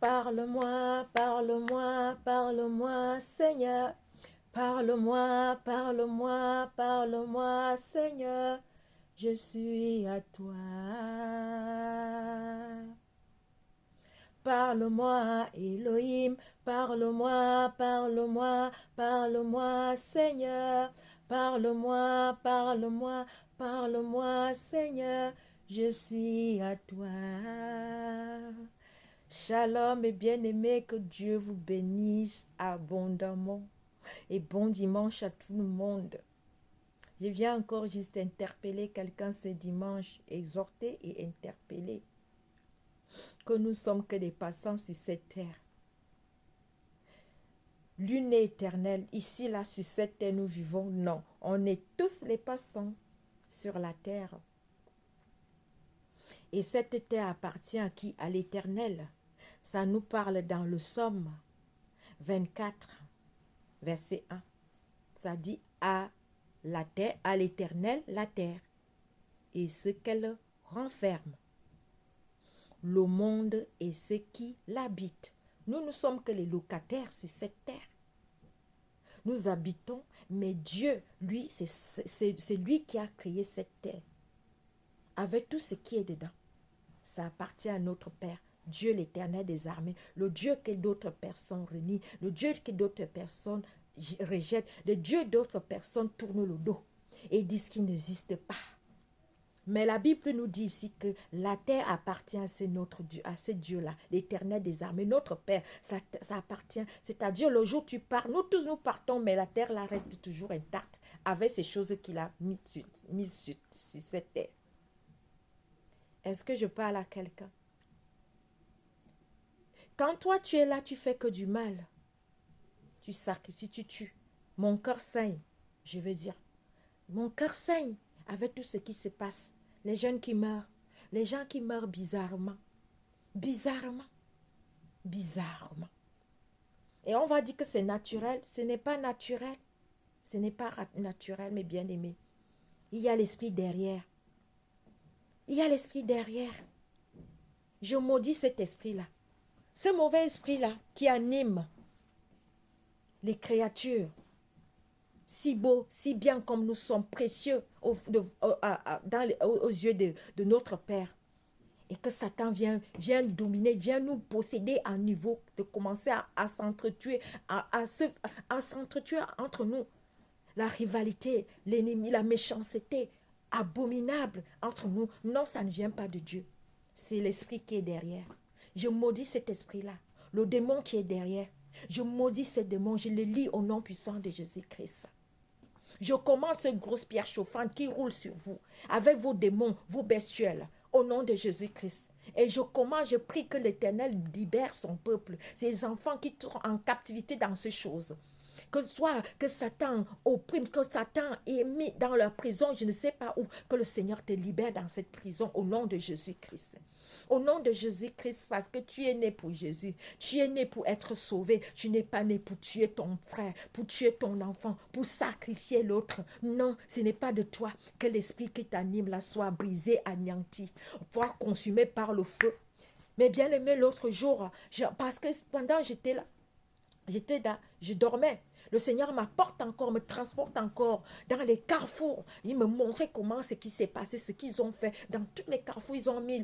Parle-moi, parle-moi, parle-moi, Seigneur. Parle-moi, parle-moi, parle-moi, Seigneur. Je suis à toi. Parle-moi, Elohim, parle-moi, parle-moi, parle-moi, Seigneur. Parle-moi, parle-moi, parle-moi, Seigneur. Je suis à toi. Shalom et bien-aimé, que Dieu vous bénisse abondamment. Et bon dimanche à tout le monde. Je viens encore juste interpeller quelqu'un ce dimanche, exhorter et interpeller que nous sommes que des passants sur cette terre. L'une est éternelle. Ici, là, sur cette terre, nous vivons. Non, on est tous les passants sur la terre. Et cette terre appartient à qui? À l'Éternel. Ça nous parle dans le Psaume 24, verset 1. Ça dit à la terre, à l'Éternel, la terre, et ce qu'elle renferme, le monde et ce qui l'habite. Nous ne sommes que les locataires sur cette terre. Nous habitons, mais Dieu, lui, c'est lui qui a créé cette terre. Avec tout ce qui est dedans. Ça appartient à notre Père, Dieu l'Éternel des armées, le Dieu que d'autres personnes renient, le Dieu que d'autres personnes rejettent, le Dieu d'autres personnes tournent le dos et disent qu'il n'existe pas. Mais la Bible nous dit ici que la terre appartient à ce Dieu-là, l'Éternel des armées, notre Père, ça appartient. C'est-à-dire le jour où tu pars, nous tous nous partons, mais la terre là reste toujours intacte avec ces choses qu'il a mises sur cette terre. Est-ce que je parle à quelqu'un? Quand toi tu es là, tu fais que du mal. Tu sacrifies, tu tues. Mon cœur saigne, je veux dire. Mon cœur saigne avec tout ce qui se passe. Les jeunes qui meurent. Les gens qui meurent bizarrement. Bizarrement. Bizarrement. Et on va dire que c'est naturel. Ce n'est pas naturel. Ce n'est pas naturel, mes bien-aimés. Il y a l'esprit derrière. Il y a l'esprit derrière. Je maudis cet esprit-là. Ce mauvais esprit-là qui anime les créatures, si beaux, si bien comme nous sommes précieux aux yeux de notre Père. Et que Satan vient dominer, vient nous posséder à niveau de commencer à s'entretuer, à s'entretuer entre nous. La rivalité, l'ennemi, la méchanceté abominable entre nous. Non, ça ne vient pas de Dieu. C'est l'esprit qui est derrière. Je maudis cet esprit-là. Le démon qui est derrière. Je maudis ce démon. Je le lis au nom puissant de Jésus-Christ. Je commande ce grosse pierre chauffante qui roule sur vous, avec vos démons, vos bestioles, au nom de Jésus-Christ. Et je commande, je prie que l'Éternel libère son peuple, ses enfants qui sont en captivité dans ces choses. Que Satan opprime, que Satan est mis dans leur prison, je ne sais pas où, que le Seigneur te libère dans cette prison au nom de Jésus-Christ. Au nom de Jésus-Christ, parce que tu es né pour Jésus, tu es né pour être sauvé, tu n'es pas né pour tuer ton frère, pour tuer ton enfant, pour sacrifier l'autre. Non, ce n'est pas de toi que l'esprit qui t'anime là soit brisé, anéanti, voire consumé par le feu. Mais bien aimé, l'autre jour, parce que pendant j'étais là, je dormais. Le Seigneur m'apporte encore, me transporte encore dans les carrefours. Il me montrait comment ce qui s'est passé, ce qu'ils ont fait. Dans tous les carrefours, ils ont mis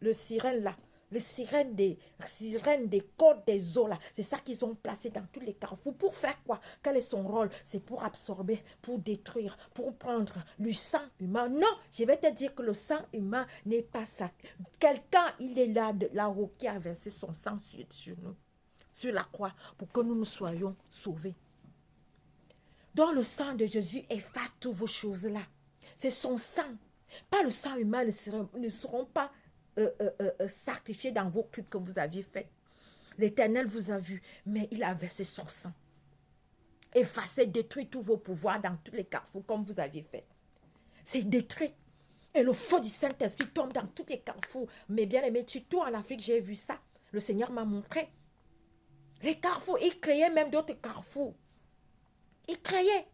le sirène là. Le sirène des côtes des eaux là. C'est ça qu'ils ont placé dans tous les carrefours. Pour faire quoi? Quel est son rôle? C'est pour absorber, pour détruire, pour prendre le sang humain. Non, je vais te dire que le sang humain n'est pas ça. Quelqu'un, il est là-haut qui a versé son sang sur nous, sur la croix, pour que nous soyons sauvés. Donc le sang de Jésus efface toutes vos choses-là. C'est son sang. Pas le sang humain ne seront pas sacrifiés dans vos trucs que vous aviez fait. L'Éternel vous a vu, mais il a versé son sang. Effacé, détruit tous vos pouvoirs dans tous les carrefours comme vous aviez fait. C'est détruit. Et le feu du Saint-Esprit tombe dans tous les carrefours. Mais bien aimé, surtout en Afrique, j'ai vu ça. Le Seigneur m'a montré. Les carrefours, il créait même d'autres carrefours. Il créait.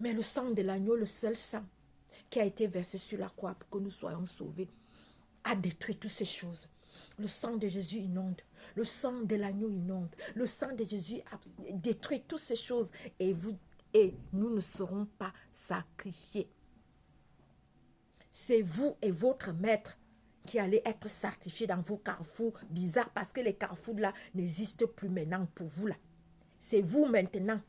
Mais le sang de l'agneau, le seul sang qui a été versé sur la croix pour que nous soyons sauvés, a détruit toutes ces choses. Le sang de Jésus inonde. Le sang de l'agneau inonde. Le sang de Jésus a détruit toutes ces choses. Et nous ne serons pas sacrifiés. C'est vous et votre maître qui allez être sacrifiés dans vos carrefours bizarres parce que les carrefours là n'existent plus maintenant pour vous là. C'est vous maintenant.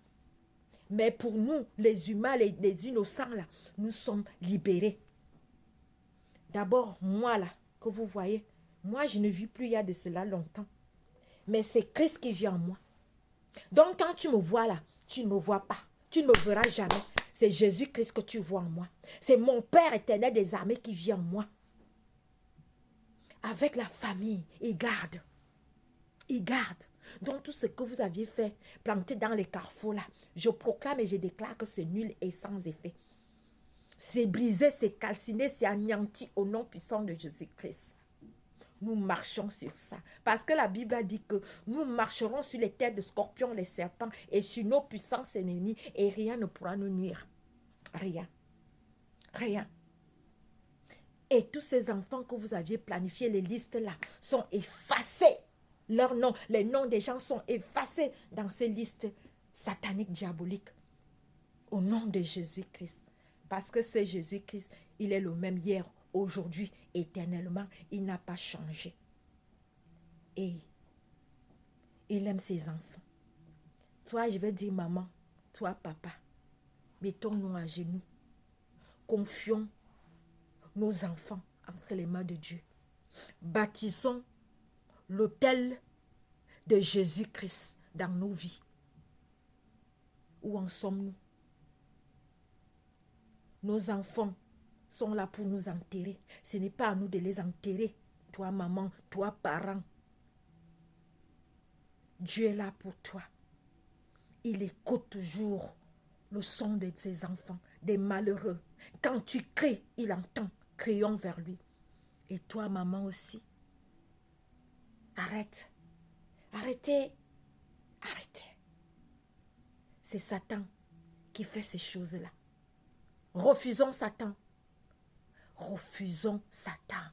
Mais pour nous, les humains, les innocents là, nous sommes libérés. D'abord, moi là, que vous voyez, moi je ne vis plus il y a de cela longtemps. Mais c'est Christ qui vit en moi. Donc quand tu me vois là, tu ne me vois pas. Tu ne me verras jamais. C'est Jésus-Christ que tu vois en moi. C'est mon Père éternel des armées qui vit en moi. Avec la famille, il garde. Il garde. Donc tout ce que vous aviez fait, planté dans les carrefours là, je proclame et je déclare que c'est nul et sans effet. C'est brisé, c'est calciné, c'est anéanti au nom puissant de Jésus-Christ. Nous marchons sur ça. Parce que la Bible a dit que nous marcherons sur les têtes de scorpions, les serpents et sur nos puissances ennemies et rien ne pourra nous nuire. Rien. Rien. Et tous ces enfants que vous aviez planifiés, les listes là, sont effacés. Leurs noms, les noms des gens sont effacés dans ces listes sataniques, diaboliques. Au nom de Jésus-Christ. Parce que c'est Jésus-Christ, il est le même hier, aujourd'hui, éternellement. Il n'a pas changé. Et il aime ses enfants. Toi, je vais dire maman, toi, papa, mettons-nous à genoux. Confions nos enfants entre les mains de Dieu. Baptisons l'autel de Jésus-Christ dans nos vies. Où en sommes-nous? Nos enfants sont là pour nous enterrer. Ce n'est pas à nous de les enterrer. Toi, maman, toi, parent. Dieu est là pour toi. Il écoute toujours le son de ses enfants, des malheureux. Quand tu cries, il entend. Crions vers lui. Et toi, maman aussi. Arrête. Arrêtez. Arrêtez. C'est Satan qui fait ces choses-là. Refusons Satan. Refusons Satan.